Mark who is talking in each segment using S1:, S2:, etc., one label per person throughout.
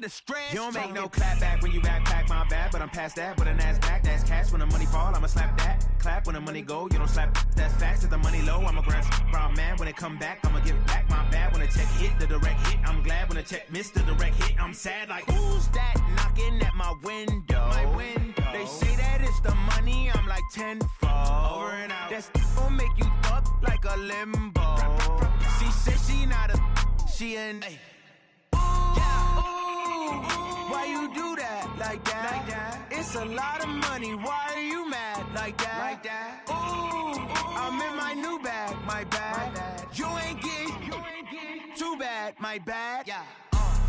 S1: the stress.
S2: You don't make no clap back when you backpack, my bad. But I'm past that with an ass back, that's cash. When the money fall, I'ma slap that. Clap when the money go, you don't slap, that's facts. If the money low, I'ma grab brown man. When it come back, I'ma give back my bad. When the check hit, the direct hit, I'm glad. When the check missed, the direct hit, I'm sad. Like, who's that knocking at my window? They say that it's the money, I'm like tenfold. Over and out. That's gon' make you up like a limbo. She said she not a, she an. Why you do that like that? It's a lot of money. Why are you mad like that? Ooh, I'm in my new bag, my bad. You ain't getting too bad, my bad. Yeah.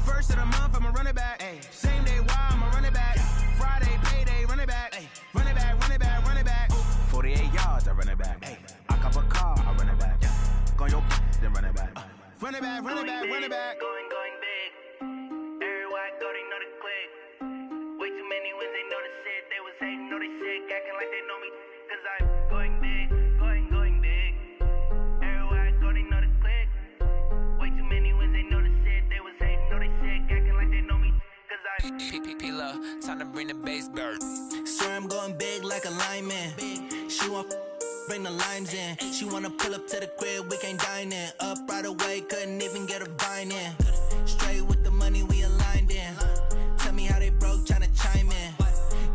S2: First of the month, I'ma run it back. Same day, why I'ma run it back. Friday, payday, run it back. Run it back, run it back, run it back. 48 yards, I run it back. I cop a car, I run it back. Go on your then run it back. Run it back, run it back, run it back.
S3: Going big. Everywhere I go, they know the click. Way too many wins, they know the shit. They was hating, know they sick, acting like they know me. Cause I'm going big, going big. Everywhere I go, they know the click. Way too many wins, they know the shit. They was hating, know they sick, acting like they know me. Cause I'm
S4: P-P-P-Love, time to bring the bass bird.
S5: Swear I'm going big like a lineman. She want bring the limes in. She wanna pull up to the crib, we can't dine in. Up right away, couldn't even get a vine in. Straight with the money, we aligned in. Tell me how they broke, tryna chime in.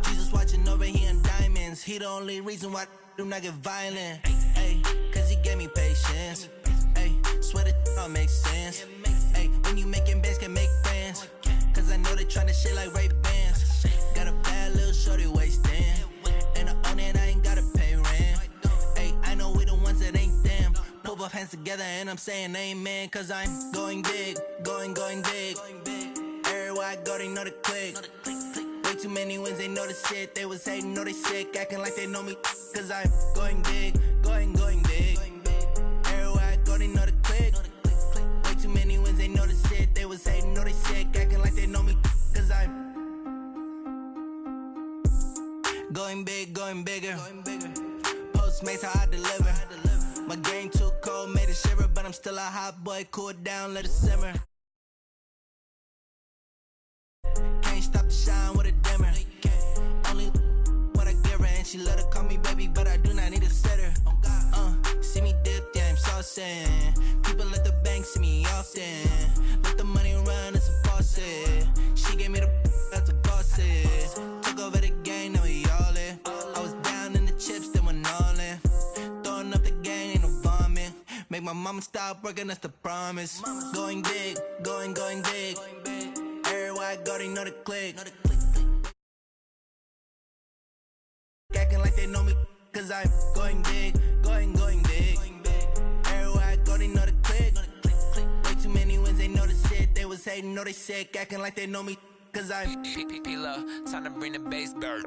S5: Jesus watching over here in diamonds. He the only reason why I do not get violent. Ay, cause he gave me patience. Ay, swear that all makes sense. Ay, when you making bands, can make friends. Cause I know they tryna shit like Ray Bans. Got a bad little shorty wasting. And I own it, I ain't gotta pay rent. Ay, I know we the ones that ain't them. Pull both hands together and I'm saying amen. Cause I'm going big, going big. Everywhere I go, they know the click. Way too many wins, they know the shit. They was hating, know they sick, acting like they know me. Cause I'm going big, going big. Everywhere I go, they know the click. Way too many wins, they know the shit. They was hating, know they sick, acting like they know me. Cause I'm going big, going bigger. Postmates, how I deliver. My game too cold, made it shiver. But I'm still a hot boy, cool it down, let it simmer. Can't stop the shine with a dimmer. Only what I give her, and she let her call me baby, but I do not need a sitter. See me dip, yeah, I'm saucing. People at the bank see me often. Let the money run, it's a faucet. She gave me the that's a bosses. Took over the game, now we all in. I was down in the chips, then went all in. Throwing up the gang, ain't no vomit. Make my mama stop working, that's the promise. Going big, going big. Everywhere I go, they know the click. Acting like they know me, cause I'm going big, going big. Everywhere I go, they know the click. Way too many wins, they know the shit. They was hating, know they sick, acting like they know me, cause I'm
S4: P-P-P-Love, time to bring the bass bird.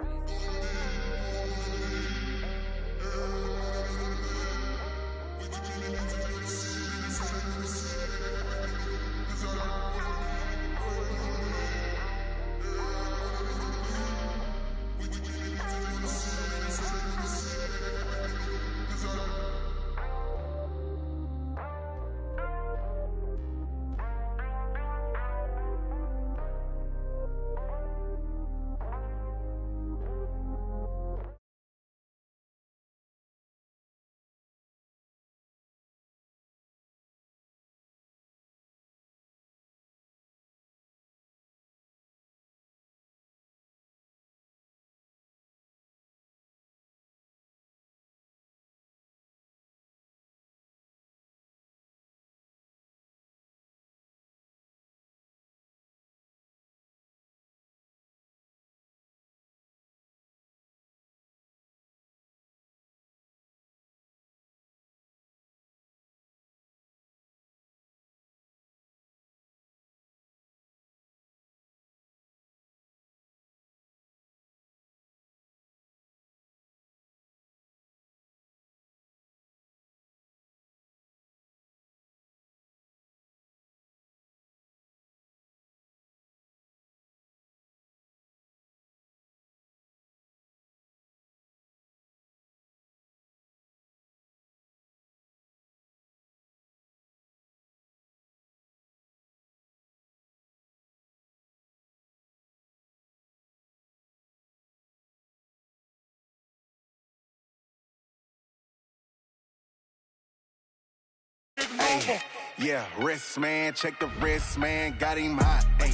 S2: Hey, yeah, wrist, man. Check the wrist, man. Got him hot. Hey,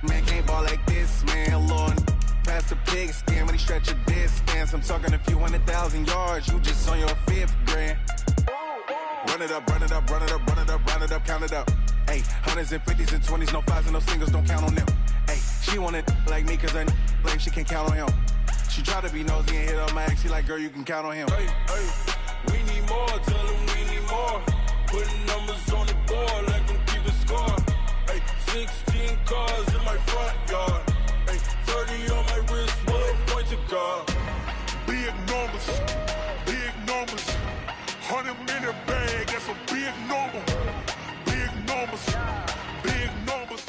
S2: man, can't ball like this, man. Lord, past the pigskin when he stretch a distance. I'm talking a few 100,000 yards. You just on your 5th grand. Run it up, run it up, run it up, run it up, run it up, count it up. Hey, hundreds and 50s and 20s, no 5s and no singles, don't count on them. Hey, she want it like me, cause her blame, she can't count on him. She try to be nosy and hit up my ex, she like, girl, you can count on him.
S1: Hey, hey, we need more, tell them we need more. Putting numbers on the board, let them keep a score. Hey, 16 cars in my front yard. Hey, 30 on my wrist, one point to guard.
S6: Big numbers, big numbers. 100-minute bag, that's a big number. Big numbers, big numbers.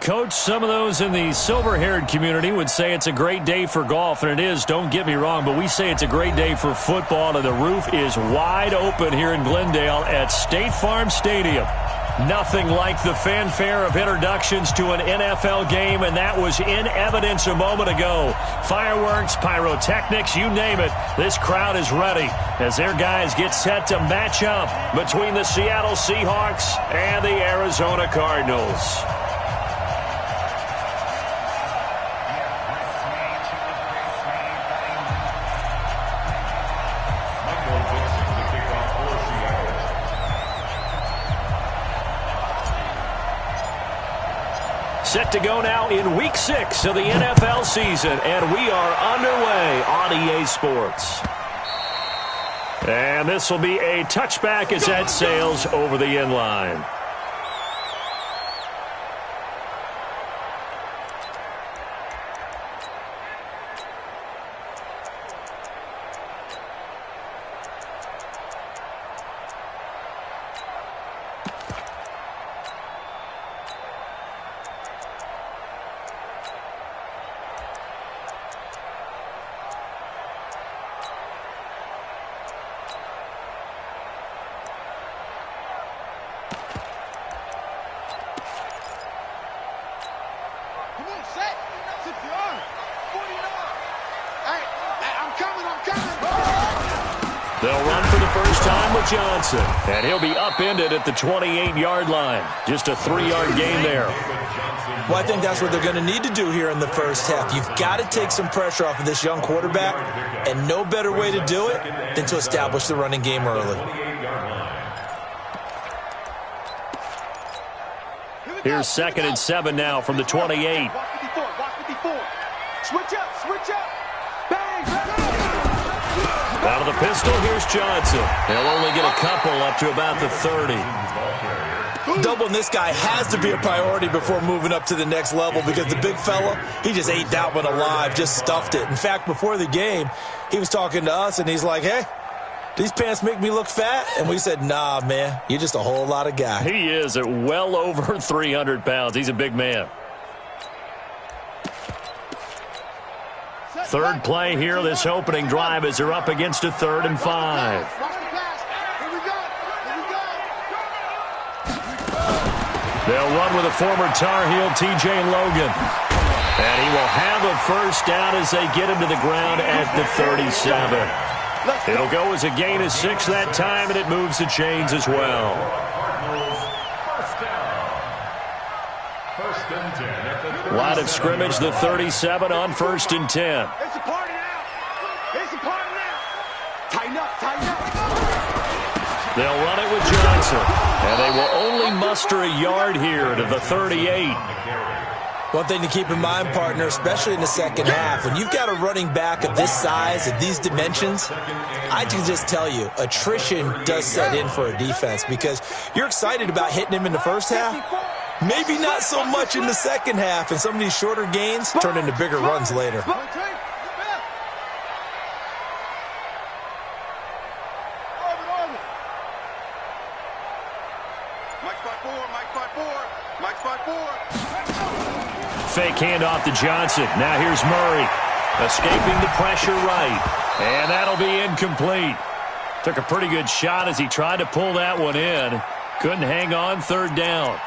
S7: Coach, some of those in the silver-haired community would say it's a great day for golf, and it is, don't get me wrong, but we say it's a great day for football, and the roof is wide open here in Glendale at State Farm Stadium. Nothing like the fanfare of introductions to an NFL game, and that was in evidence a moment ago. Fireworks, pyrotechnics, you name it. This crowd is ready as their guys get set to match up between the Seattle Seahawks and the Arizona Cardinals. Set to go now in Week 6 of the NFL season, and we are underway on EA Sports. And this will be a touchback as that sails over the end line. They'll run for the first time with Johnson, and he'll be upended at the 28-yard line. Just a 3-yard gain there.
S8: Well, I think that's what they're going to need to do here in the first half. You've got to take some pressure off of this young quarterback, and no better way to do it than to establish the running game early.
S7: Here's 2nd and 7 now from the 28.
S9: Switch up, switch up. Bang, bang.
S7: Out of the pistol, here's Johnson. They'll only get a couple up to about the 30.
S8: Doubling this guy has to be a priority before moving up to the next level because the big fella, he just ate that one alive, just stuffed it. In fact, before the game, he was talking to us, and he's like, hey, these pants make me look fat? And we said, nah, man, you're just a whole lot of guy.
S7: He is at well over 300 pounds. He's a big man. Third play here, this opening drive, as they're up against a 3rd and 5. They'll run with a former Tar Heel, TJ Logan. And he will have a first down as they get him to the ground at the 37. It'll go as a gain of 6 that time, and it moves the chains as well. Line of scrimmage, the 37 on 1st and 10.
S9: It's a party now. It's a party now. Tighten up, tighten up.
S7: They'll run it with Johnson, and they will only muster a yard here to the 38.
S8: One thing to keep in mind, partner, especially in the second half, when you've got a running back of this size, of these dimensions, I can just tell you, attrition does set in for a defense because you're excited about hitting him in the first half. Maybe not so much in the second half, and some of these shorter gains turn into bigger runs later.
S7: Fake handoff to Johnson. Now here's Murray. Escaping the pressure right. And that'll be incomplete. Took a pretty good shot as he tried to pull that one in. Couldn't hang on, 3rd down.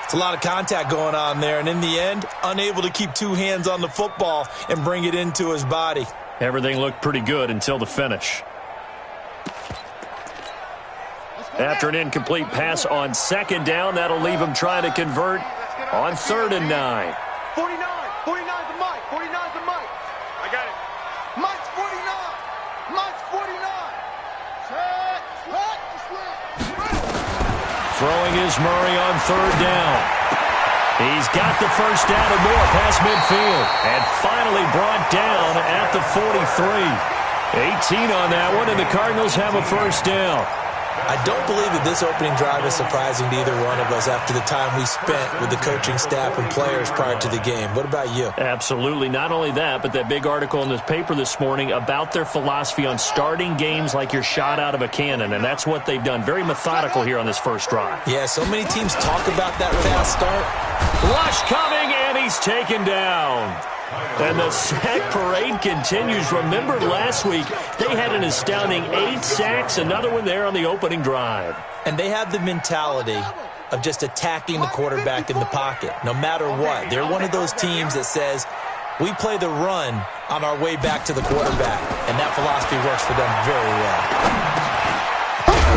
S8: It's a lot of contact going on there, and in the end, unable to keep 2 hands on the football and bring it into his body.
S7: Everything looked pretty good until the finish. After an incomplete pass on second down, that'll leave him trying to convert on 3rd and 9.
S9: 49. 49's the mic. 49's the mic. I got it. Mike's 49. Mike's 49. Set.
S7: Throwing is Murray on 3rd down. He's got the first down and more past midfield. And finally brought down at the 43. 18 on that one, and the Cardinals have a first down.
S8: I don't believe that this opening drive is surprising to either one of us after the time we spent with the coaching staff and players prior to the game. What about you?
S7: Absolutely. Not only that, but that big article in this paper this morning about their philosophy on starting games like you're shot out of a cannon, and that's what they've done. Very methodical here on this first drive.
S8: Yeah, so many teams talk about that fast start.
S7: Rush coming, and he's taken down. And the sack parade continues. Remember last week, they had an astounding 8 sacks, another one there on the opening drive.
S8: And they have the mentality of just attacking the quarterback in the pocket, no matter what. They're one of those teams that says, we play the run on our way back to the quarterback, and that philosophy works for them very well.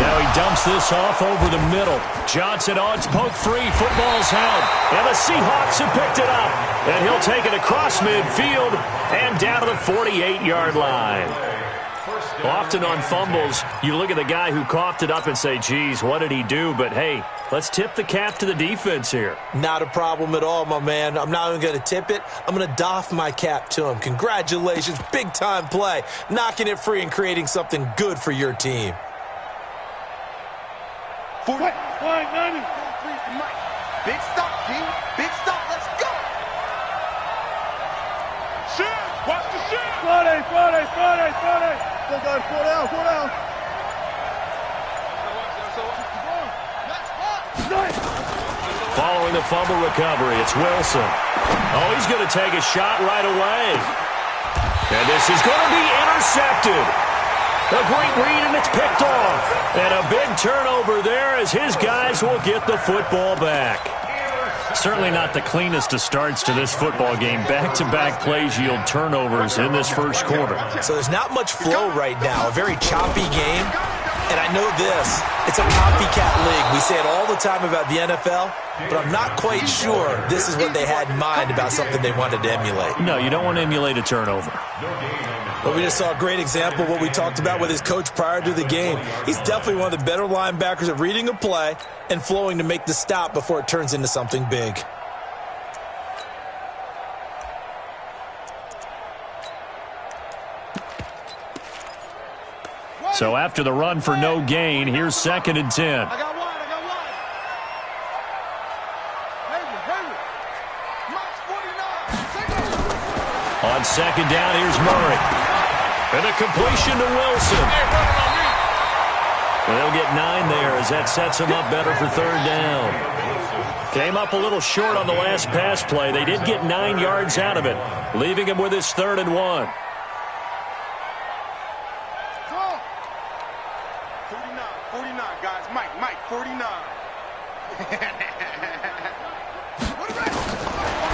S7: Now he dumps this off over the middle. Johnson odds poke free. Football's held. And the Seahawks have picked it up. And he'll take it across midfield and down to the 48-yard line. Often on fumbles, you look at the guy who coughed it up and say, geez, what did he do? But, hey, let's tip the cap to the defense here.
S8: Not a problem at all, my man. I'm not even going to tip it. I'm going to doff my cap to him. Congratulations. Big-time play. Knocking it free and creating something good for your team.
S9: 40. Big stop, G. Big stop. Let's go.
S6: Shit! Watch the shit!
S9: Friday. Still going 4 down.
S7: Following the fumble recovery, it's Wilson. Oh, he's going to take a shot right away. And this is going to be intercepted. A great read, and it's picked off. And a big turnover there as his guys will get the football back. Certainly not the cleanest of starts to this football game. Back-to-back plays yield turnovers in this first quarter.
S8: So there's not much flow right now. A very choppy game. And I know this. It's a copycat league. We say it all the time about the NFL, but I'm not quite sure this is what they had in mind about something they wanted to emulate.
S7: No, you don't want to emulate a turnover.
S8: But we just saw a great example of what we talked about with his coach prior to the game. He's definitely one of the better linebackers at reading a play and flowing to make the stop before it turns into something big.
S7: So after the run for no gain, here's 2nd and 10.
S9: I got one. Mike's 49.
S7: On 2nd down, here's Murray. And a completion to Wilson. And they'll get 9 there as that sets him up better for 3rd down. Came up a little short on the last pass play. They did get 9 yards out of it, leaving him with his 3rd and 1.
S9: 49, guys. Mike, 49.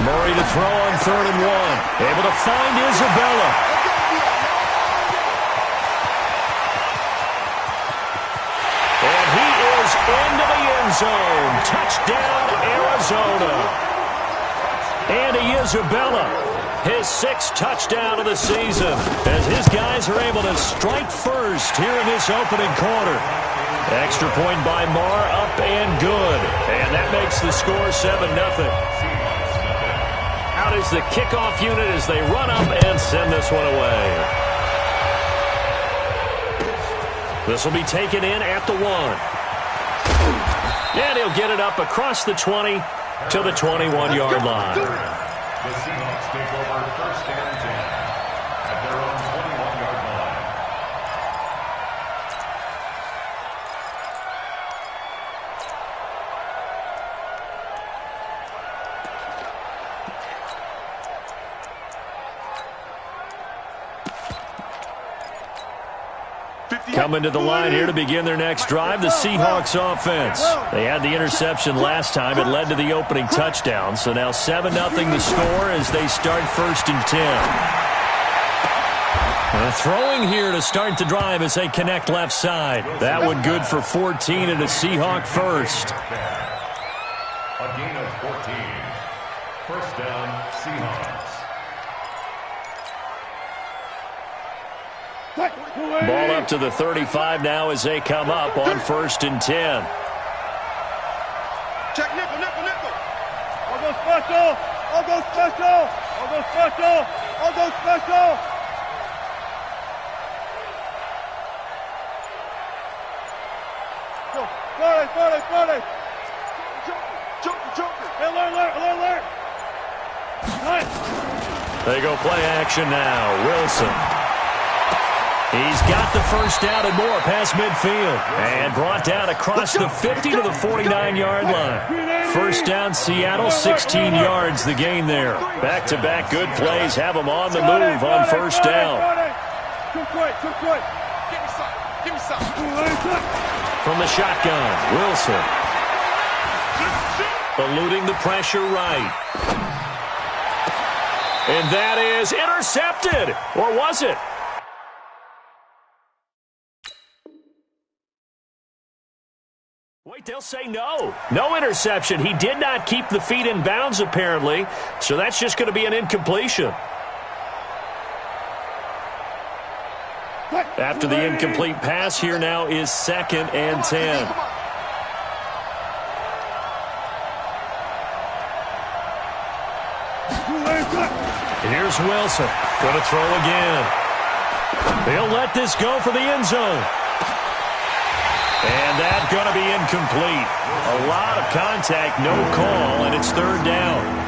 S7: Murray to throw on 3rd and 1. Able to find Isabella. And he is into the end zone. Touchdown, Arizona. Andy Isabella, his 6th touchdown of the season, as his guys are able to strike first here in this opening quarter. Extra point by Marr, up and good. And that makes the score 7-0. Out is the kickoff unit as they run up and send this one away. This will be taken in at the 1. And he'll get it up across the 20 to the 21-yard line.
S10: The Seahawks take over 1st and 10 at their own 21-yard line.
S7: Coming to the line here to begin their next drive, the Seahawks offense. They had the interception last time. It led to the opening touchdown. So now 7-0 the score as they start 1st and 10. Throwing here to start the drive as they connect left side. That one good for 14 and a Seahawk first.
S10: A gain of 14. First down, Seahawks.
S7: Ball up to the 35 now as they come up on 1st and 10.
S9: Check nickel, nickel, nickel. I'll go special. I'll go special. I'll go special. I'll go special. Sorry. Joker. Hey, alert. Nice.
S7: They go play action now. Wilson. He's got the first down and more past midfield. And brought down across the 50 to the 49-yard line. First down, Seattle, 16 yards the gain there. Back-to-back good plays have them on the move on first down.
S9: Too quick. Give me some.
S7: From the shotgun, Wilson. Eluding the pressure right. And that is intercepted. Or was it? Wait, they'll say no. No interception. He did not keep the feet in bounds, apparently. So that's just going to be an incompletion. After the incomplete pass, here now is 2nd and 10. Here's Wilson. Going to throw again. They'll let this go for the end zone. And that's going to be incomplete. A lot of contact, no call, and it's 3rd down.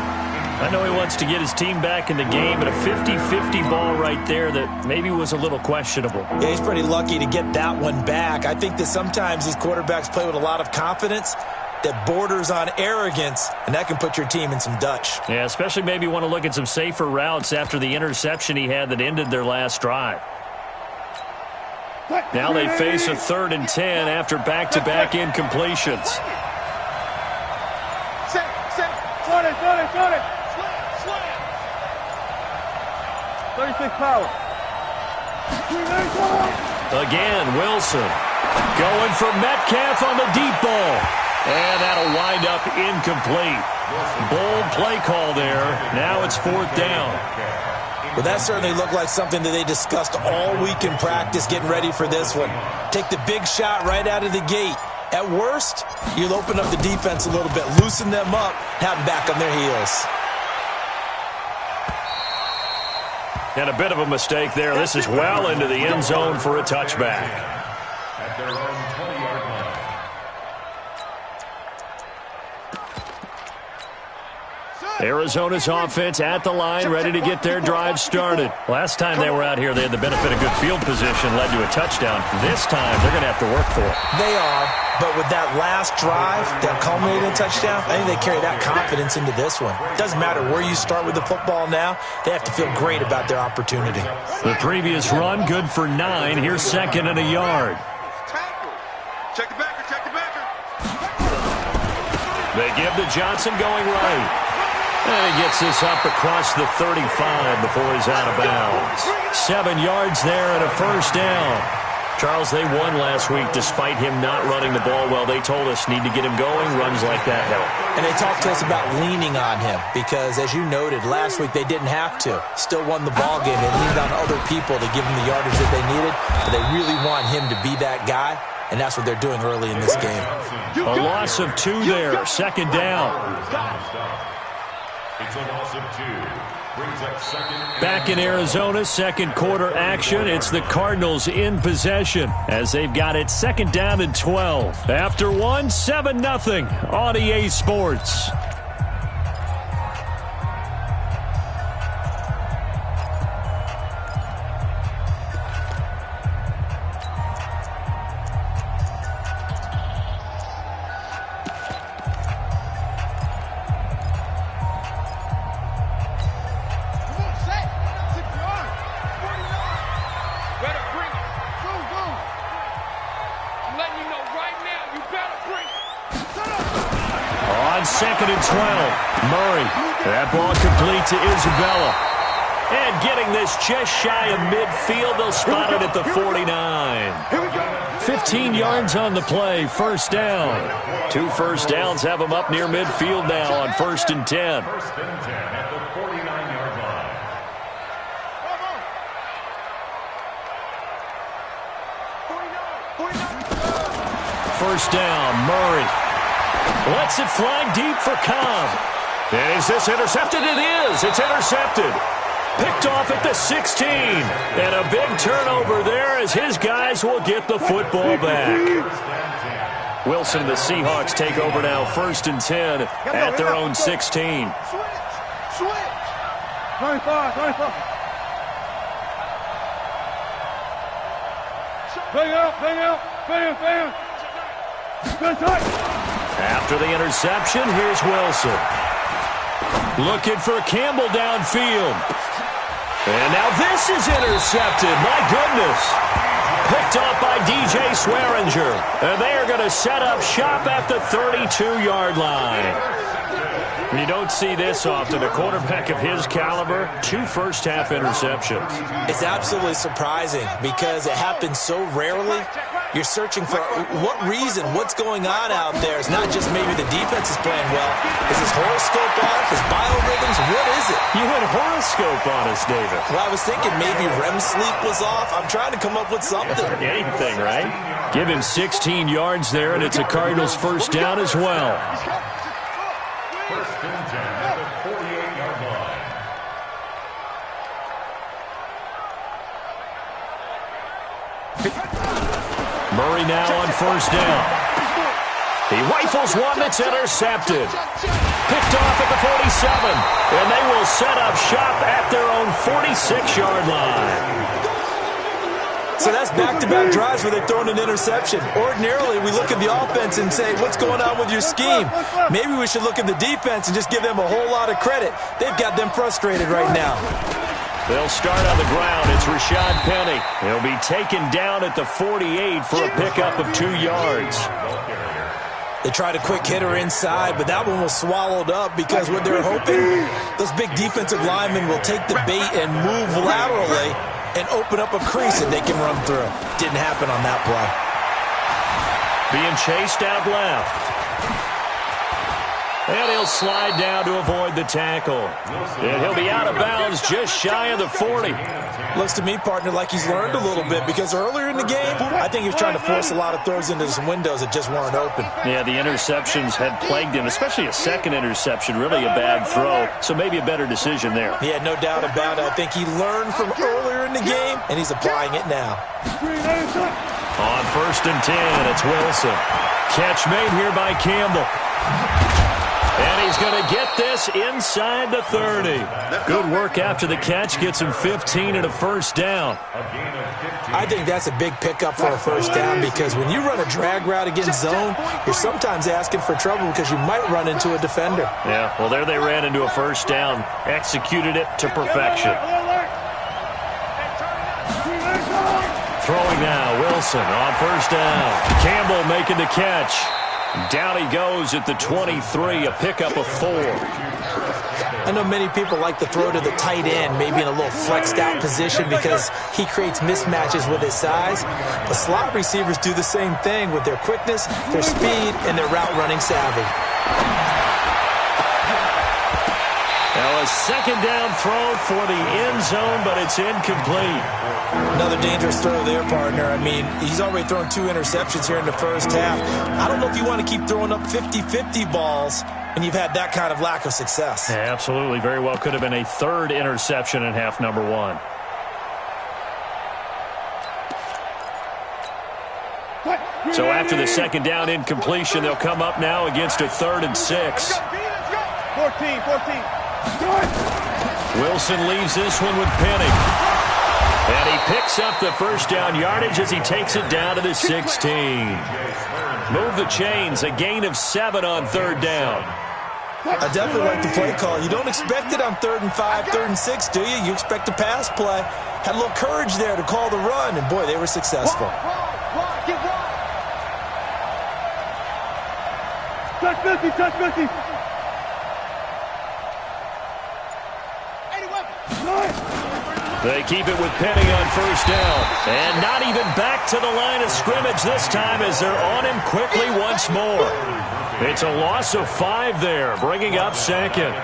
S7: I know he wants to get his team back in the game, but a 50-50 ball right there that maybe was a little questionable.
S8: Yeah, he's pretty lucky to get that one back. I think that sometimes these quarterbacks play with a lot of confidence that borders on arrogance, and that can put your team in some Dutch.
S7: Yeah, especially maybe want to look at some safer routes after the interception he had that ended their last drive. Now they face a 3rd and 10 after back-to-back incompletions.
S9: Slant. 36 power.
S7: Again, Wilson going for Metcalf on the deep ball. And that'll wind up incomplete. Bold play call there. Now it's 4th down.
S8: Well, that certainly looked like something that they discussed all week in practice getting ready for this one. Take the big shot right out of the gate. At worst, you'll open up the defense a little bit, loosen them up, have them back on their heels.
S7: And a bit of a mistake there. This is well into the end zone for a touchback.
S10: At their own 20-yard line.
S7: Arizona's offense at the line, ready to get their drive started. Last time they were out here, they had the benefit of good field position, led to a touchdown. This time, they're going to have to work for it.
S8: They are, but with that last drive that culminated in a touchdown, I think they carry that confidence into this one. Doesn't matter where you start with the football now, they have to feel great about their opportunity.
S7: The previous run, good for 9. Here's 2nd and a yard.
S9: Check the backer.
S7: They give to Johnson going right. And he gets this up across the 35 before he's out of bounds. 7 yards there and a first down. Charles, they won last week despite him not running the ball well. They told us need to get him going. Runs like that help.
S8: And they talked to us about leaning on him because, as you noted, last week they didn't have to. Still won the ball game. They leaned on other people to give them the yardage that they needed. But they really want him to be that guy, and that's what they're doing early in this game.
S7: A loss of 2 there. 2nd down.
S10: It's a loss of 2. Brings up 2nd.
S7: Back in Arizona, 2nd quarter action. It's the Cardinals in possession as they've got it 2nd down and 12. After 1, 7-0 on EA Sports. On 2nd and 12, Murray. That ball complete to Isabella. And getting this just shy of midfield, they'll spot it at the 49. 15 yards on the play, first down. 2 first downs have them up near midfield now on 1st and 10.
S10: First and 10 at the 49-yard line.
S7: First down, Murray. Lets it fly deep for Cobb. And is this intercepted? It is. It's intercepted. Picked off at the 16. And a big turnover there as his guys will get the football back. Wilson and the Seahawks take over now, 1st and 10 at their own 16.
S9: Switch. 25. Bang out. Bam.
S7: After the interception, here's Wilson. Looking for Campbell downfield. And now this is intercepted. My goodness. Picked up by DJ Swearinger. And they are going to set up shop at the 32-yard line. You don't see this often. A quarterback of his caliber, 2 first-half interceptions.
S8: It's absolutely surprising because it happens so rarely. You're searching for what reason, what's going on out there. It's not just maybe the defense is playing well. Is his horoscope off? His biorhythms? What is it?
S7: You had horoscope on us, David.
S8: Well, I was thinking maybe REM sleep was off. I'm trying to come up with something.
S7: Anything, right? Give him 16 yards there, and it's a Cardinals first down as well.
S10: First and 10 at the 48-yard line.
S7: Murray now on first down. He rifles one that's intercepted. Picked off at the 47. And they will set up shop at their own 46-yard line.
S8: So that's back-to-back drives where they've thrown an interception. Ordinarily, we look at the offense and say, what's going on with your scheme? Maybe we should look at the defense and just give them a whole lot of credit. They've got them frustrated right now.
S7: They'll start on the ground. It's Rashad Penny. He'll be taken down at the 48 for a pickup of 2 yards.
S8: They tried a quick hitter inside, but that one was swallowed up because what they're hoping, those big defensive linemen will take the bait and move laterally and open up a crease that they can run through. Didn't happen on that play.
S7: Being chased out left. And he'll slide down to avoid the tackle. And he'll be out of bounds just shy of the 40.
S8: Looks to me, partner, like he's learned a little bit because earlier in the game, I think he was trying to force a lot of throws into some windows that just weren't open.
S7: Yeah, the interceptions had plagued him, especially a second interception, really a bad throw. So maybe a better decision there.
S8: Yeah, no doubt about it. I think he learned from earlier in the game, and he's applying it now.
S7: On 1st and 10, it's Wilson. Catch made here by Campbell. And he's going to get this inside the 30. Good work after the catch. Gets him 15 and a first down.
S8: I think that's a big pickup for a first down because when you run a drag route against zone, you're sometimes asking for trouble because you might run into a defender.
S7: Yeah, well, there they ran into a first down. Executed it to perfection. Throwing now, Wilson on first down. Campbell making the catch. Down he goes at the 23, a pickup of 4.
S8: I know many people like to throw to the tight end, maybe in a little flexed out position because he creates mismatches with his size. But slot receivers do the same thing with their quickness, their speed, and their route running savvy.
S7: Now a second down throw for the end zone, but it's incomplete.
S8: Another dangerous throw there, partner. I mean, he's already thrown 2 interceptions here in the first half. I don't know if you want to keep throwing up 50-50 balls and you've had that kind of lack of success.
S7: Yeah, absolutely. Very well could have been a 3rd interception in half number 1. So after the second down incompletion, they'll come up now against a 3rd and 6.
S9: 14.
S7: Wilson leaves this one with Penny. And he picks up the first down yardage as he takes it down to the 16. Move the chains, a gain of 7 on 3rd down.
S8: I definitely like the play call. You don't expect it on 3rd and 5, 3rd and 6, do you? You expect a pass play. Had a little courage there to call the run, and boy, they were successful.
S9: Touch 50. 80 weapons.
S7: They keep it with Penny on first down. And not even back to the line of scrimmage this time as they're on him quickly once more. It's a loss of 5 there, bringing up second.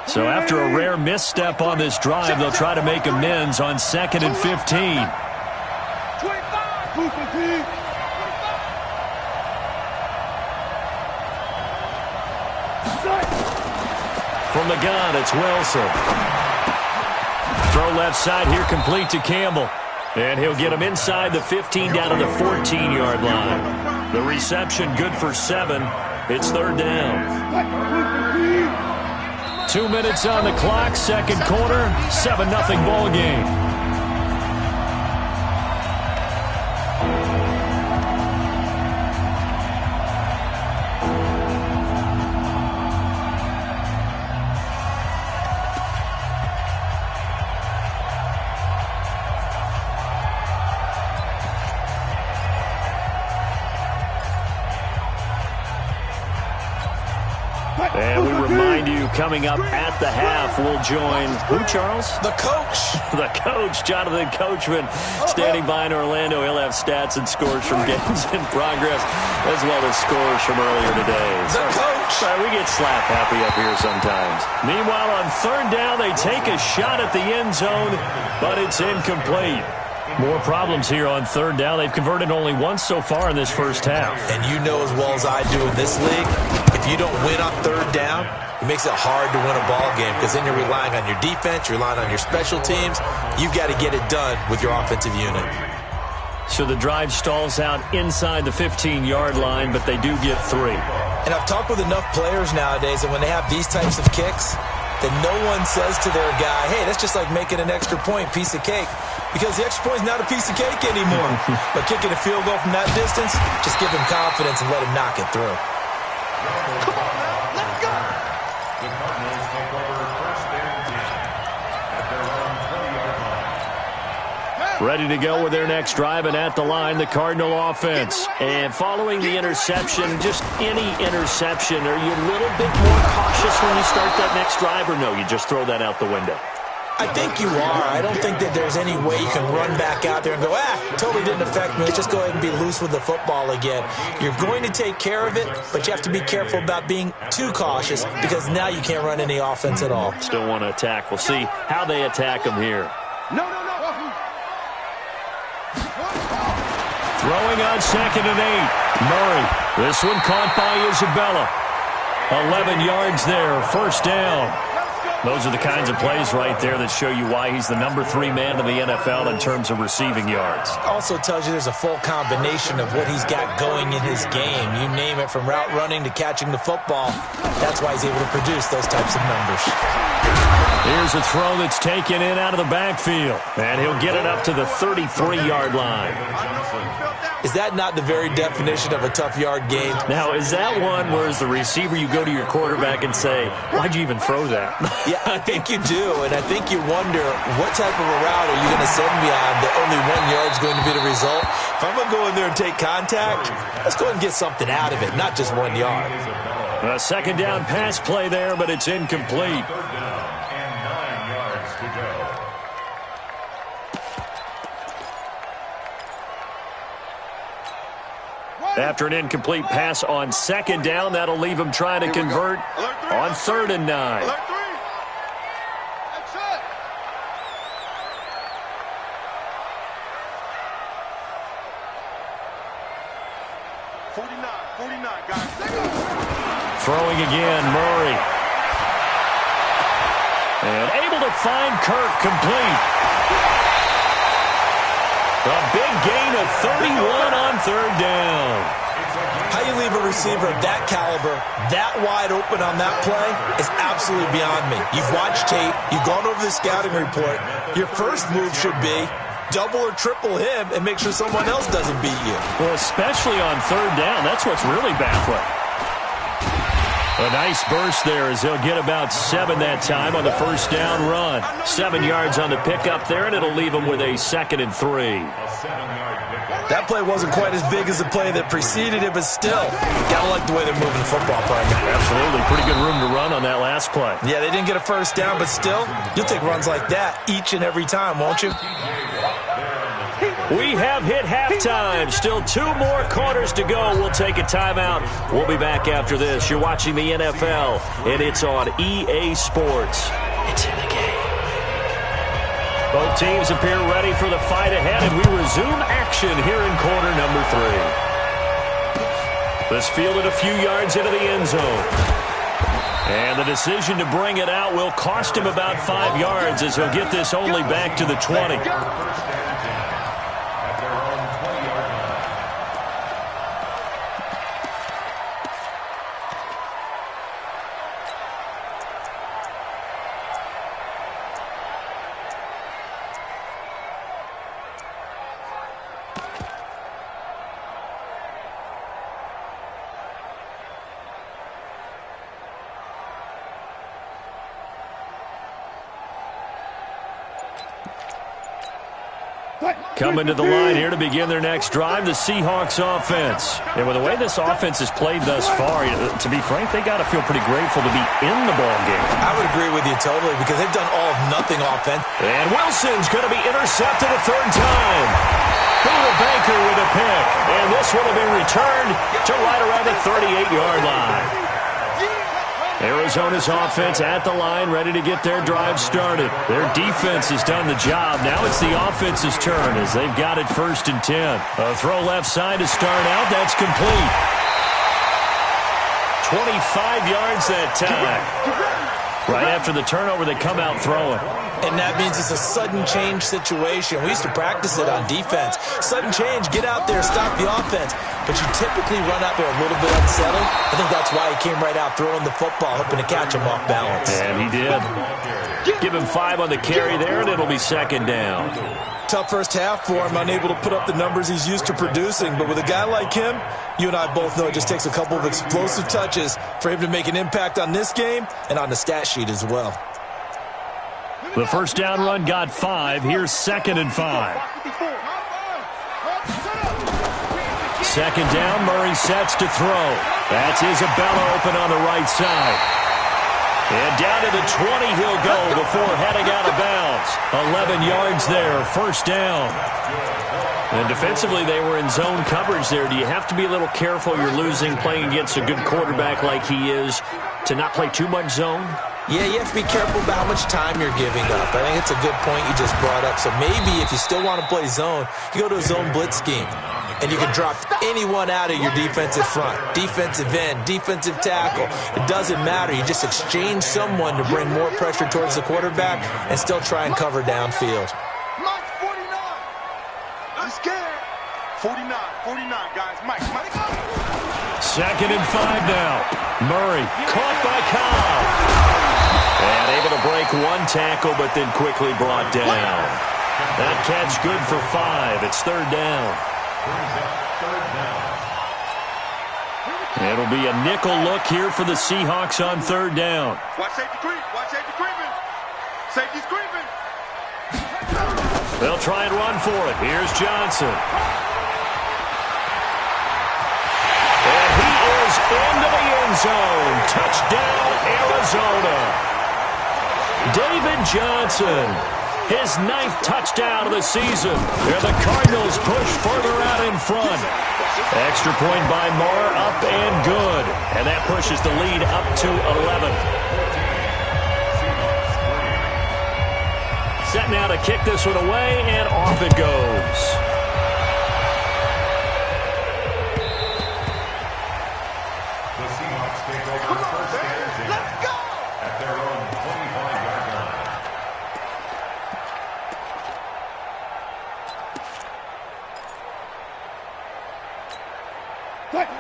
S7: So after a rare misstep on this drive, they'll try to make amends on 2nd and 15. From the gun, it's Wilson. Throw left side here, complete to Campbell. And he'll get him inside the 15 down to the 14-yard line. The reception good for 7. It's 3rd down. 2 minutes on the clock, second quarter, 7-0 ball game. And we remind you, coming up at the half, we'll join who, Charles?
S8: The coach.
S7: The coach, Jonathan Coachman, standing by in Orlando. He'll have stats and scores from games in progress, as well as scores from earlier today.
S8: The coach.
S7: Sorry, we get slap happy up here sometimes. Meanwhile, on 3rd down, they take a shot at the end zone, but it's incomplete. More problems here on 3rd down. They've converted only once so far in this first half.
S8: And you know as well as I do in this league, if you don't win on 3rd down, it makes it hard to win a ball game because then you're relying on your defense, you're relying on your special teams. You've got to get it done with your offensive unit.
S7: So the drive stalls out inside the 15-yard line, but they do get 3.
S8: And I've talked with enough players nowadays, and when they have these types of kicks, that no one says to their guy, hey, that's just like making an extra point, piece of cake. Because the extra point is not a piece of cake anymore. But kicking a field goal from that distance, just give him confidence and let him knock it through.
S9: Come on, man. Let's go.
S10: The Cardinals take over 1st and 10 at their own 20-yard line.
S7: Ready to go with their next drive, and at the line, the Cardinal offense. And following the interception, just any interception, are you a little bit more cautious when you start that next drive, or no, you just throw that out the window?
S8: I think you are. I don't think that there's any way you can run back out there and go, totally didn't affect me. Let's just go ahead and be loose with the football again. You're going to take care of it, but you have to be careful about being too cautious because now you can't run any offense at all.
S7: Still want to attack. We'll see how they attack them here.
S9: No.
S7: Throwing on 2nd and 8. Murray. This one caught by Isabella. 11 yards there. 1st down. Those are the kinds of plays right there that show you why he's the number 3 man in the NFL in terms of receiving yards.
S8: Also tells you there's a full combination of what he's got going in his game. You name it, from route running to catching the football. That's why he's able to produce those types of numbers.
S7: Here's a throw that's taken in out of the backfield. And he'll get it up to the 33-yard line.
S8: Is that not the very definition of a tough yard gain?
S7: Now, is that one where as the receiver you go to your quarterback and say, why'd you even throw that?
S8: Yeah, I think you do. And I think you wonder, what type of a route are you going to send me on that only 1 yard is going to be the result? If I'm going to go in there and take contact, let's go ahead and get something out of it, not just 1 yard.
S7: A 2nd down pass play there, but it's incomplete.
S10: 3rd down and 9 yards to go.
S7: After an incomplete pass on 2nd down, that'll leave him trying to convert on 3rd and 9.
S9: Alert 3. That's it. $49, guys.
S7: Throwing again, Murray. And able to find Kirk, complete. A big gain of 31 on 3rd down.
S8: How you leave a receiver of that caliber that wide open on that play is absolutely beyond me. You've watched tape. You've gone over the scouting report. Your first move should be double or triple him and make sure someone else doesn't beat you.
S7: Well, especially on 3rd down. That's what's really baffling. A nice burst there as he'll get about 7 that time on the 1st down run. 7 yards on the pickup there, and it'll leave him with a 2nd and 3.
S10: A 7-yard pickup.
S8: That play wasn't quite as big as the play that preceded it, but still, gotta like the way they're moving the football, partner.
S7: Absolutely. Pretty good room to run on that last play.
S8: Yeah, they didn't get a first down, but still, you'll take runs like that each and every time, won't you?
S7: We have hit halftime. Still 2 more quarters to go. We'll take a timeout. We'll be back after this. You're watching the NFL, and it's on EA Sports. It's in the game. Both teams appear ready for the fight ahead, and we resume action here in quarter number 3. This fielded a few yards into the end zone. And the decision to bring it out will cost him about 5 yards as he'll get this only back to the 20. Coming to the line here to begin their next drive, the Seahawks offense. And with the way this offense has played thus far, to be frank, they got to feel pretty grateful to be in the ball game.
S8: I would agree with you totally because they've done all of nothing offense.
S7: And Wilson's going to be intercepted a third time. Buda Baker with a pick. And this one will be returned to right around the 38-yard line. Arizona's offense at the line, ready to get their drive started. Their defense has done the job. Now it's the offense's turn as they've got it 1st and 10. A throw left side to start out. That's complete. 25 yards that time. Right after the turnover, they come out throwing.
S8: And that means it's a sudden change situation. We used to practice it on defense. Sudden change, get out there, stop the offense. But you typically run out there a little bit unsettled. I think that's why he came right out throwing the football, hoping to catch him off balance.
S7: And he did. Give him 5 on the carry there, and it'll be 2nd down.
S8: Tough first half for him, unable to put up the numbers he's used to producing. But with a guy like him, you and I both know it just takes a couple of explosive touches for him to make an impact on this game and on the stat sheet as well.
S7: The first down run got 5. Here's 2nd and 5. 2nd down, Murray sets to throw. That's Isabella open on the right side. And down to the 20 he'll go before heading out of bounds. 11 yards there, 1st down. And defensively, they were in zone coverage there. Do you have to be a little careful? You're losing, playing against a good quarterback like he is, to not play too much zone?
S8: Yeah, you have to be careful about how much time you're giving up. I think it's a good point you just brought up. So maybe if you still want to play zone, you go to a zone blitz scheme. And you can drop anyone out of your defensive front. Defensive end, defensive tackle. It doesn't matter. You just exchange someone to bring more pressure towards the quarterback and still try and cover downfield.
S9: Mike, 49. I'm scared. 49, guys. Mike.
S7: 2nd and 5 now. Murray caught by Cobb. And able to break one tackle, but then quickly brought down. That catch good for 5. It's 3rd down. It'll be a nickel look here for the Seahawks on 3rd down.
S9: Watch safety creep. Watch safety creeping. Safety's creeping.
S7: They'll try and run for it. Here's Johnson. And he is into the end zone. Touchdown, Arizona. David Johnson. His 9th touchdown of the season. There the Cardinals push further out in front. Extra point by Moore, up and good. And that pushes the lead up to 11. Set now to kick this one away, and off it goes.
S10: The Seahawks take over 1st and 10 at their own 25-yard line.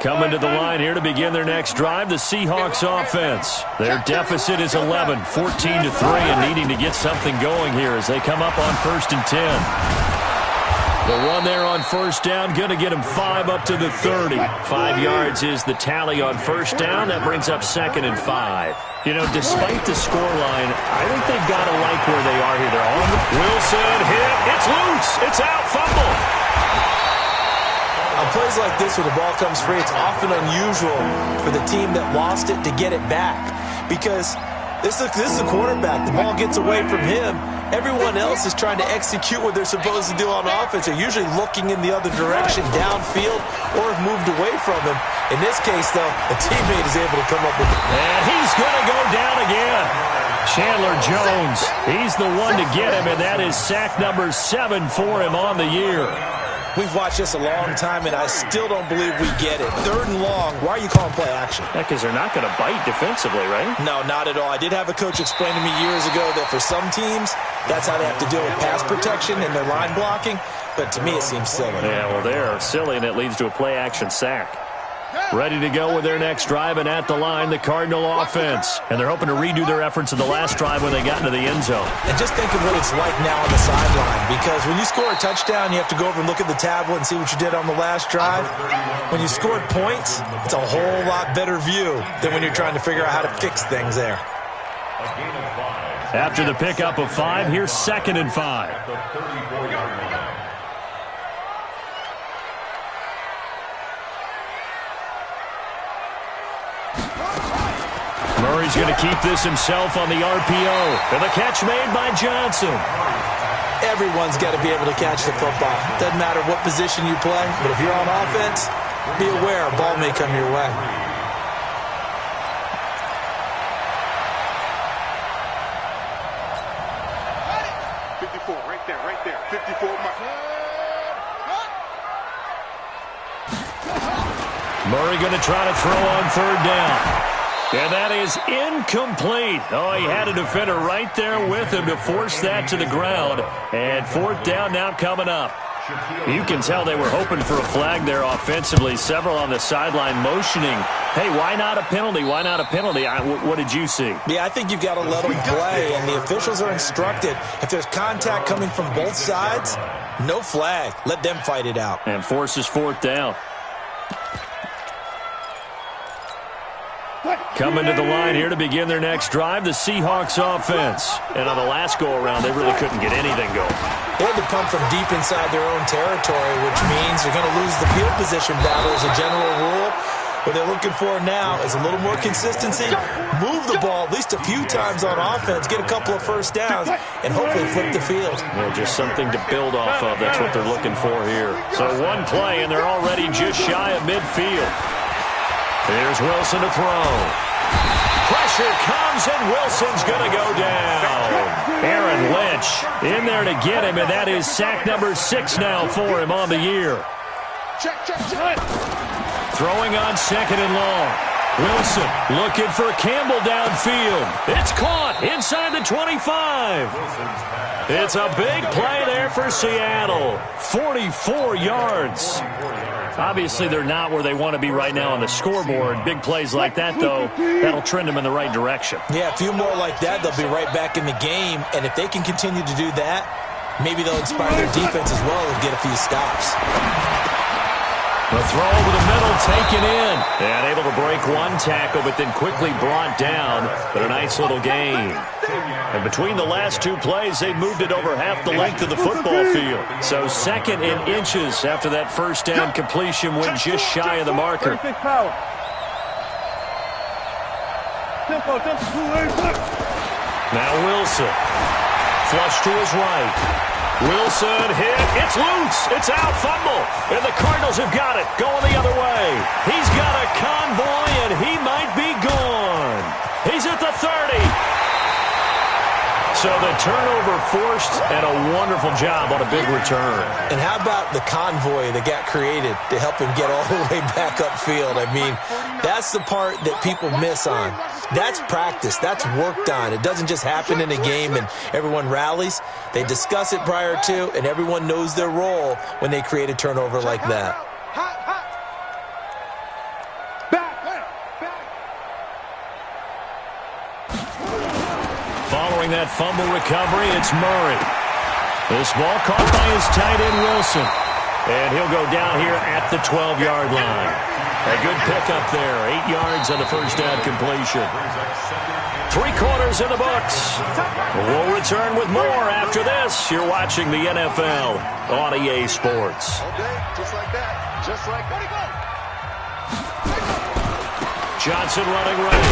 S7: Coming to the line here to begin their next drive, the Seahawks offense. Their deficit is 11, 14-3, and needing to get something going here as they come up on 1st and 10. The run there on 1st down, going to get them 5 up to the 30. 5 yards is the tally on 1st down. That brings up 2nd and 5. You know, despite the scoreline, I think they've got to like where they are here. They're on. Wilson hit. It's loose. It's out. Fumble.
S8: On plays like this where the ball comes free, it's often unusual for the team that lost it to get it back because this is a quarterback. The ball gets away from him. Everyone else is trying to execute what they're supposed to do on offense. They're usually looking in the other direction, downfield, or have moved away from him. In this case, though, a teammate is able to come up with it.
S7: And he's going to go down again. Chandler Jones, he's the one to get him, and that is sack number 7 for him on the year.
S8: We've watched this a long time, and I still don't believe we get it. 3rd and long, why are you calling play action?
S7: Because they're not going to bite defensively, right?
S8: No, not at all. I did have a coach explain to me years ago that for some teams, that's how they have to deal with pass protection and their line blocking, but to me it seems silly.
S7: Yeah, well, they're silly, and it leads to a play action sack. Ready to go with their next drive, and at the line, the Cardinal offense. And they're hoping to redo their efforts in the last drive when they got into the end zone.
S8: And just think of what it's like now on the sideline, because when you score a touchdown, you have to go over and look at the tablet and see what you did on the last drive. When you scored points, it's a whole lot better view than when you're trying to figure out how to fix things there.
S7: After the pickup of 5, here's 2nd and 5.
S10: The 34-yard line.
S7: Murray's going to keep this himself on the RPO. And the catch made by Johnson.
S8: Everyone's got to be able to catch the football. Doesn't matter what position you play, but if you're on offense, be aware a ball may come your way.
S9: Right there. 54 mark.
S7: Murray going to try to throw on 3rd down. And that is incomplete. Oh, he had a defender right there with him to force that to the ground. And 4th down now coming up. You can tell they were hoping for a flag there offensively. Several on the sideline motioning. Hey, why not a penalty? Why not a penalty? What did you see?
S8: Yeah, I think you've got to let them play. And the officials are instructed, if there's contact coming from both sides, no flag. Let them fight it out.
S7: And forces 4th down. Coming to the line here to begin their next drive, the Seahawks offense. And on the last go-around, they really couldn't get anything going.
S8: They had to punt from deep inside their own territory, which means they're going to lose the field position battle as a general rule. What they're looking for now is a little more consistency, move the ball at least a few times on offense, get a couple of 1st downs, and hopefully flip the field.
S7: Yeah, just something to build off of. That's what they're looking for here. So one play, and they're already just shy of midfield. Here's Wilson to throw. Pressure comes, and Wilson's going to go down. Aaron Lynch in there to get him, and that is sack number 6 now for him on the year. Throwing on 2nd and long. Wilson looking for Campbell downfield. It's caught inside the 25. It's a big play there for Seattle. 44 yards. Obviously, they're not where they want to be right now on the scoreboard. Big plays like that, though, that'll trend them in the right direction.
S8: Yeah, a few more like that, they'll be right back in the game. And if they can continue to do that, maybe they'll inspire their defense as well and get a few stops.
S7: The throw over the middle, taken in. And able to break one tackle, but then quickly brought down. But a nice little gain. And between the last 2 plays, they moved it over half the length of the football field. So 2nd in inches after that 1st down completion went just shy of the marker. Now Wilson. Flush to his right. Wilson hit. It's loose. It's out. Fumble. And the Cardinals have got it. Going the other way. He's got a convoy, and he might be gone. He's at the 30. So the turnover forced, and a wonderful job on a big return.
S8: And how about the convoy that got created to help him get all the way back upfield? I mean, that's the part that people miss on. That's practice. That's worked on. It doesn't just happen in a game and everyone rallies. They discuss it prior to, and everyone knows their role when they create a turnover like that.
S7: Following that fumble recovery, it's Murray. This ball caught by his tight end, Wilson. And he'll go down here at the 12-yard line. A good pickup there. 8 yards on the first down completion. 3 quarters in the books. We'll return with more after this. You're watching the NFL on EA Sports.
S9: Okay, just like that. Just like that.
S7: Johnson running right.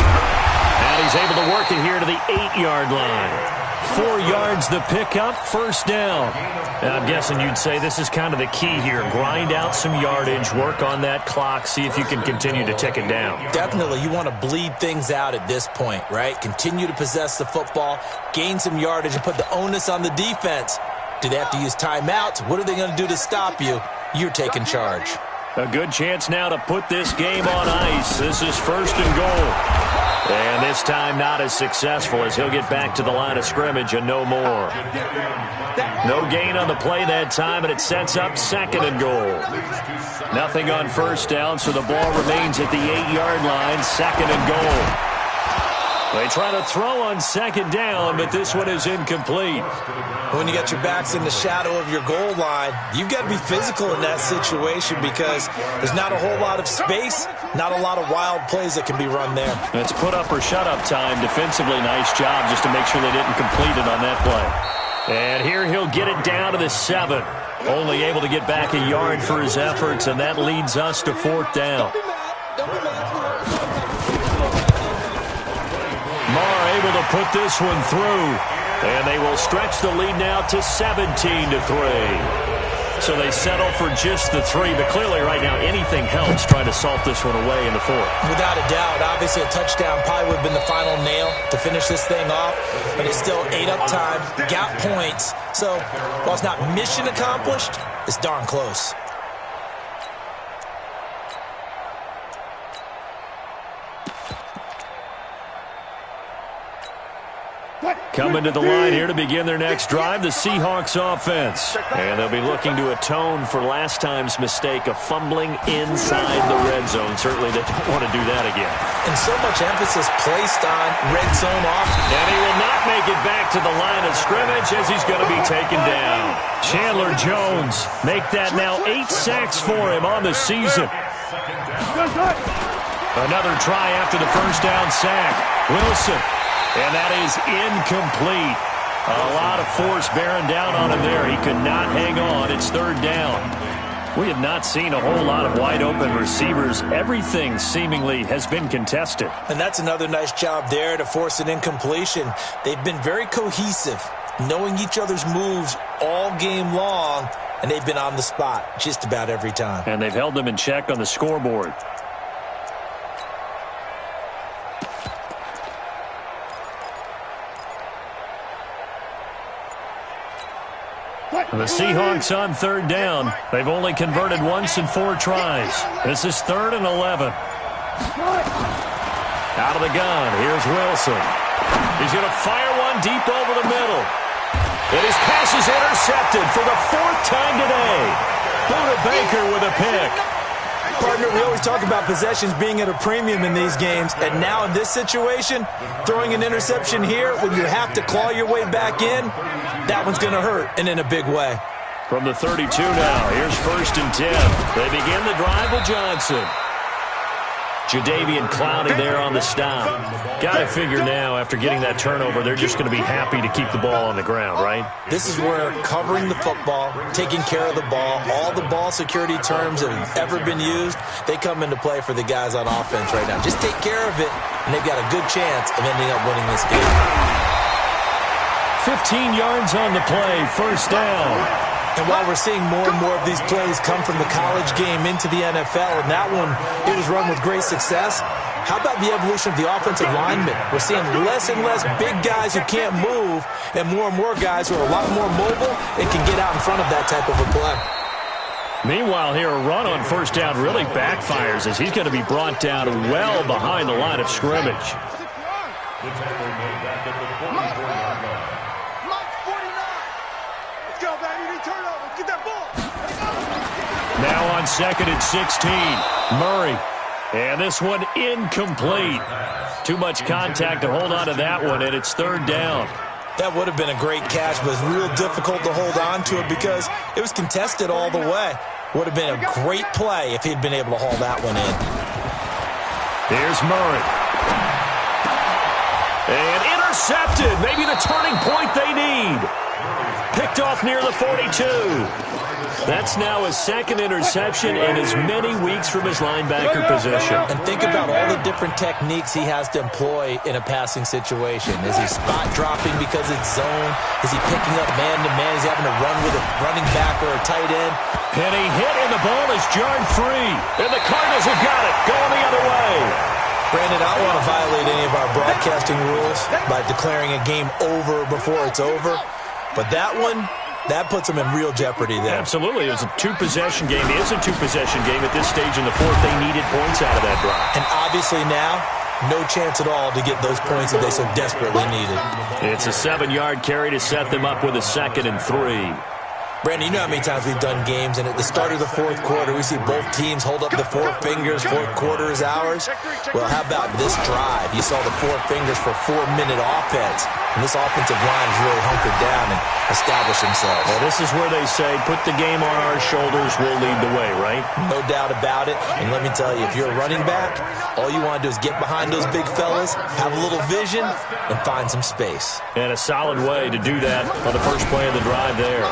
S7: And he's able to work it here to the 8-yard line. 4 yards the pickup, first down. And I'm guessing you'd say this is kind of the key here. Grind out some yardage, work on that clock, see if you can continue to tick it down.
S8: Definitely. You want to bleed things out at this point, right? Continue to possess the football, gain some yardage, and put the onus on the defense. Do they have to use timeouts? What are they going to do to stop you? You're taking charge.
S7: A good chance now to put this game on ice. This is first and goal. And this time not as successful as he'll get back to the line of scrimmage and no more. No gain on the play that time, and it sets up second and goal. Nothing on first down, so the ball remains at the 8-yard line, second and goal. They try to throw on second down, but this one is incomplete.
S8: When you got your backs in the shadow of your goal line, you've got to be physical in that situation because there's not a whole lot of space, not a lot of wild plays that can be run there.
S7: It's put up or shut up time. Defensively, nice job just to make sure they didn't complete it on that play. And here he'll get it down to the 7. Only able to get back a yard for his efforts, and that leads us to fourth down. Marr able to put this one through, and they will stretch the lead now to 17-3. So they settle for just the 3, but clearly right now anything helps trying to salt this one away in the fourth.
S8: Without a doubt, obviously a touchdown probably would have been the final nail to finish this thing off, but it's still 8 up time, got points. So while it's not mission accomplished, it's darn close.
S7: Coming to the line here to begin their next drive, the Seahawks offense. And they'll be looking to atone for last time's mistake of fumbling inside the red zone. Certainly they don't want to do that again.
S8: And so much emphasis placed on red zone offense.
S7: And he will not make it back to the line of scrimmage as he's going to be taken down. Chandler Jones make that now 8 sacks for him on the season. Another try after the first down sack. Wilson. And that is incomplete. A lot of force bearing down on him there. He could not hang on. It's third down. We have not seen a whole lot of wide-open receivers. Everything seemingly has been contested.
S8: And that's another nice job there to force an incompletion. They've been very cohesive, knowing each other's moves all game long, and they've been on the spot just about every time.
S7: And they've held them in check on the scoreboard. The Seahawks on third down. They've only converted once in 4 tries. This is 3rd and 11. Out of the gun, here's Wilson. He's going to fire one deep over the middle. And his pass is intercepted for the 4th time today. Buda Baker with a pick.
S8: Partner, we always talk about possessions being at a premium in these games, and now in this situation, throwing an interception here when you have to claw your way back in, that one's going to hurt, and in a big way.
S7: From the 32 now, here's 1st and 10. They begin the drive with Johnson. Jadeveon Clowney there on the stop. Got to figure now, after getting that turnover, they're just going to be happy to keep the ball on the ground, right?
S8: This is where covering the football, taking care of the ball, all the ball security terms that have ever been used, they come into play for the guys on offense right now. Just take care of it, and they've got a good chance of ending up winning this game.
S7: 15 yards on the play, first down.
S8: And while we're seeing more and more of these plays come from the college game into the NFL, and that one, it was run with great success, how about the evolution of the offensive linemen? We're seeing less and less big guys who can't move and more guys who are a lot more mobile and can get out in front of that type of a play.
S7: Meanwhile, here, a run on first down really backfires as he's going to be brought down well behind the line of scrimmage. Now on 2nd and 16, Murray. And this one incomplete. Too much contact to hold on to that one, and it's 3rd down.
S8: That would have been a great catch, but it's real difficult to hold on to it because it was contested all the way. Would have been a great play if he'd been able to haul that one in.
S7: Here's Murray. And intercepted. Maybe the turning point they need. Picked off near the 42. That's now his second interception in as many weeks from his linebacker position.
S8: And think about all the different techniques he has to employ in a passing situation. Is he spot dropping because it's zone? Is he picking up man-to-man? Is he having to run with a running back or a tight end?
S7: And he hit, and the ball is jarred free. And the Cardinals have got it, going the other way.
S8: Brandon, I don't want to violate any of our broadcasting rules by declaring a game over before it's over. But that one, that puts them in real jeopardy there.
S7: Absolutely. It was a two-possession game. It is a two-possession game at this stage in the fourth. They needed points out of that drive.
S8: And obviously now, no chance at all to get those points that they so desperately needed.
S7: It's a 7-yard carry to set them up with a 2nd and 3.
S8: Brandon, you know how many times we've done games, and at the start of the fourth quarter, we see both teams hold up the 4 fingers, fourth quarter is ours. Well, how about this drive? You saw the 4 fingers for 4-minute offense, and this offensive line has really hunkered down and established themselves.
S7: Well, this is where they say, put the game on our shoulders, we'll lead the way, right?
S8: No doubt about it, and let me tell you, if you're a running back, all you want to do is get behind those big fellas, have a little vision, and find some space.
S7: And a solid way to do that on the first play of the drive there.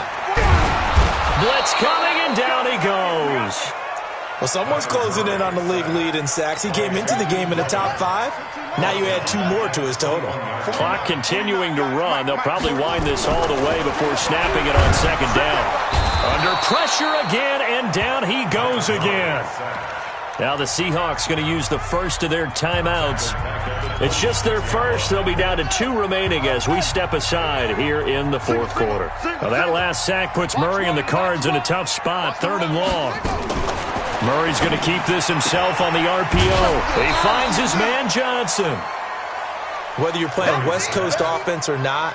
S7: Blitz coming, and down he goes.
S8: Well, someone's closing in on the league lead in sacks. He came into the game in the top 5. Now you add 2 more to his total.
S7: Clock continuing to run. They'll probably wind this all the way before snapping it on 2nd down. Under pressure again, and down he goes again. Now the Seahawks going to use the first of their timeouts. It's just their first. They'll be down to 2 remaining as we step aside here in the fourth quarter. Now that last sack puts Murray and the Cards in a tough spot, 3rd and long. Murray's going to keep this himself on the RPO. He finds his man Johnson.
S8: Whether you're playing West Coast offense or not,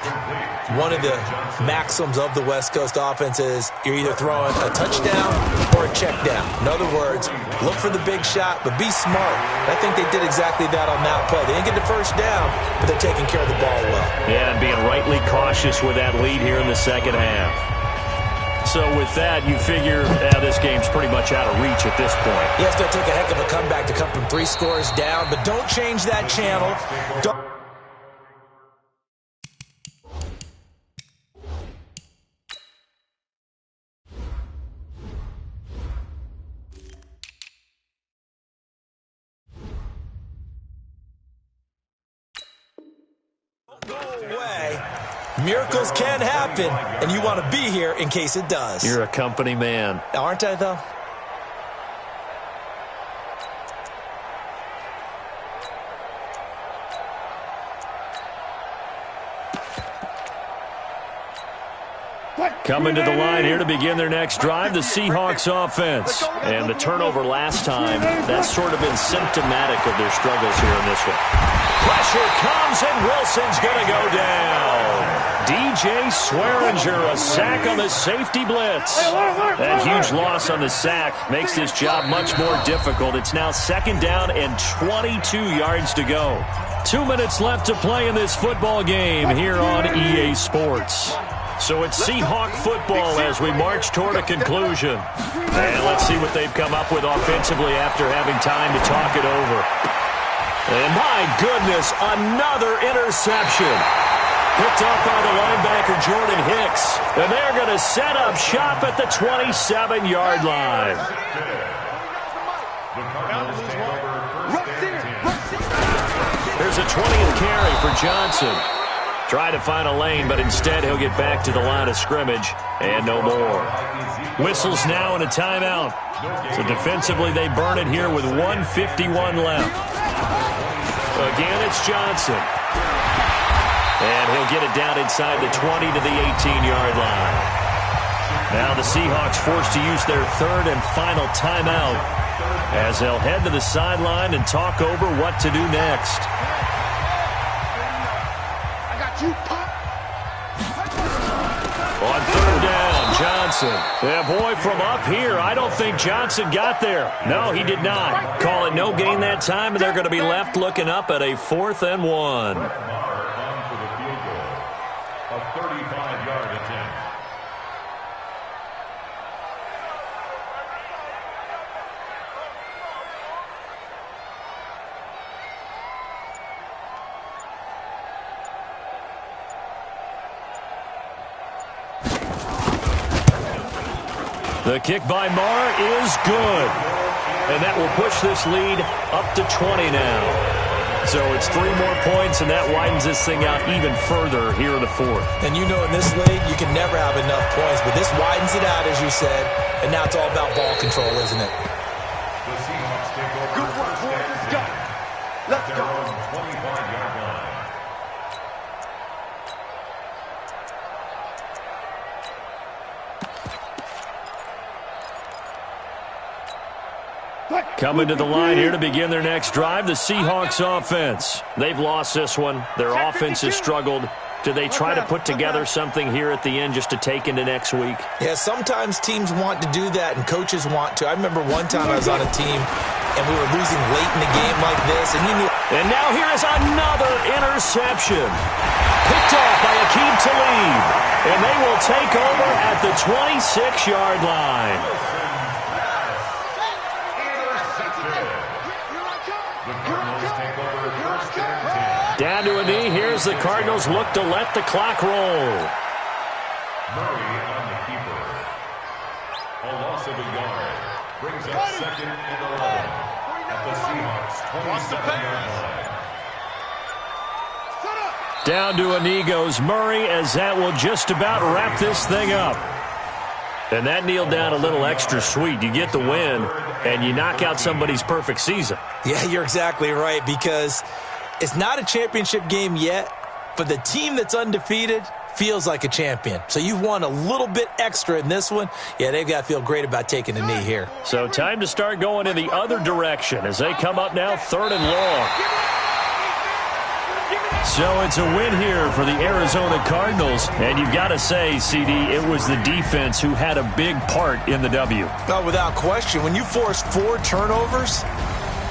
S8: one of the maxims of the West Coast offense is you're either throwing a touchdown or a check down. In other words, look for the big shot, but be smart. And I think they did exactly that on that play. They didn't get the first down, but they're taking care of the ball well.
S7: Yeah, and being rightly cautious with that lead here in the second half. So with that, you figure this game's pretty much out of reach at this point.
S8: Yeah, it's going to take a heck of a comeback to come from 3 scores down, but don't change that channel. Don't away. Miracles can happen, and you want to be here in case it does.
S7: You're a company man.
S8: Aren't I, though?
S7: Coming to the line here to begin their next drive, the Seahawks offense. And the turnover last time, that's sort of been symptomatic of their struggles here in this one. Pressure comes, and Wilson's going to go down. DJ Swearinger, a sack on the safety blitz. That huge loss on the sack makes this job much more difficult. It's now 2nd down and 22 yards to go. 2 minutes left to play in this football game here on EA Sports. So it's Seahawk football as we march toward a conclusion. And let's see what they've come up with offensively after having time to talk it over. And my goodness, another interception. Picked up by the linebacker Jordan Hicks. And they're going to set up shop at the 27-yard line. There's a 20th carry for Johnson. Try to find a lane, but instead he'll get back to the line of scrimmage, and no more. Whistles now in a timeout. So defensively they burn it here with 1:51 left. Again, it's Johnson. And he'll get it down inside the 20 to the 18-yard line. Now the Seahawks forced to use their 3rd and final timeout as they'll head to the sideline and talk over what to do next. On 3rd down, Johnson. Yeah, boy, from up here, I don't think Johnson got there. No, he did not. Call it no gain that time, and they're going to be left looking up at a 4th and 1.
S10: A 35-yard attempt.
S7: The kick by Marr is good. And that will push this lead up to 20 now. So it's 3 more points, and that widens this thing out even further here in the fourth.
S8: And you know in this league, you can never have enough points, but this widens it out, as you said, and now it's all about ball control, isn't it?
S10: The Seahawks take over.
S9: Good work, boys. Let's go. Let's go.
S10: 25-yard line.
S7: Coming to the line here to begin their next drive, the Seahawks offense. They've lost this one. Their offense has struggled. Do they try to put together something here at the end just to take into next week?
S8: Yeah, sometimes teams want to do that and coaches want to. I remember one time I was on a team and we were losing late in the game like this, and you knew.
S7: And now here is another interception. Picked off by Akeem Talib. And they will take over at the 26-yard line. Down to a knee. Here's the Cardinals look to let the clock roll.
S10: Murray on the keeper. A loss of a yard. Brings up 2nd and 11 at the Seahawks 27-yard line.
S7: Down to a knee goes Murray, as that will just about wrap this thing up. And that kneel down a little extra sweet. You get the win, and you knock out somebody's perfect season.
S8: Yeah, you're exactly right, because it's not a championship game yet, but the team that's undefeated feels like a champion. So you've won a little bit extra in this one. Yeah, they've got to feel great about taking a knee here.
S7: So time to start going in the other direction as they come up now 3rd and long. So it's a win here for the Arizona Cardinals. And you've got to say, CD, it was the defense who had a big part in the W.
S8: No, without question. When you force 4 turnovers,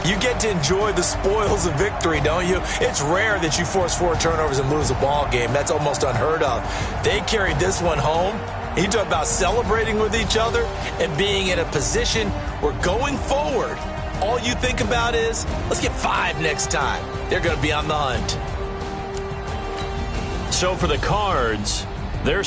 S8: you get to enjoy the spoils of victory, don't you? It's rare that you force 4 turnovers and lose a ball game. That's almost unheard of. They carried this one home. You talk about celebrating with each other and being in a position where going forward, all you think about is, let's get 5 next time. They're going to be on the hunt.
S7: So for the Cards, they're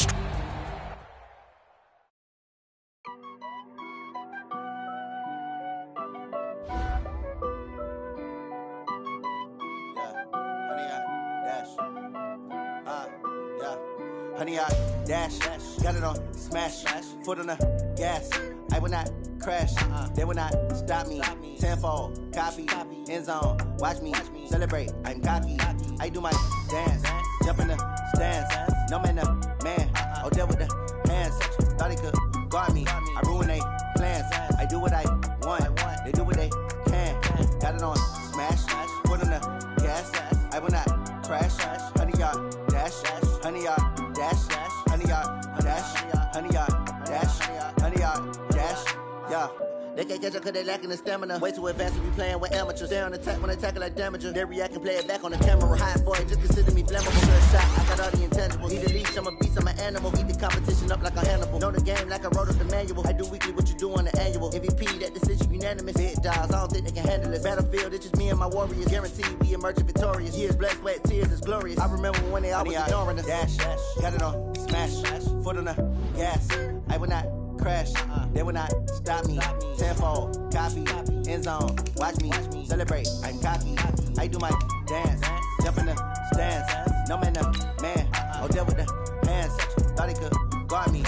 S11: Honey, I dash, got it on, smash, foot on the gas. I will not crash, they will not stop me. Tenfold, copy, end zone, watch me celebrate. I'm cocky, I do my dance, jump in the stands. No man, man, oh, there with the hands. Thought he could guard me, I ruin they plans. I do what I want, they do what they can. Got it on, smash, foot on the gas. I will not crash, honey, y'all dash, honey, y'all dash, honey, y'all dash, honey, y'all dash, honey, y'all dash, yeah. They can't catch up cause they lacking the stamina. Way too advanced to be playing with amateurs. They on attack when they tackle like damager. They react and play it back on the camera. Hot boy, just consider me flammable. Good shot, I got all the intangibles. Need a leash, I'm a beast, I'm an animal. Eat the competition up like a Hannibal. Know the game like I wrote up the manual. I do weekly what you do on the annual. MVP, that decision unanimous. Big dogs, I don't think they can handle this. Battlefield, it's just me and my warriors. Guaranteed we emerge victorious. Years, blood, sweat, tears, it's glorious. I remember when they always ignoring us. Dash, got it on, smash, foot on the gas. I will not crash, they will not stop me. Tenfold, copy, end zone, watch me celebrate. I'm cocky, I do my dance, jump in the stands. No man, man, oh, there with the hands. Thought he could guard me.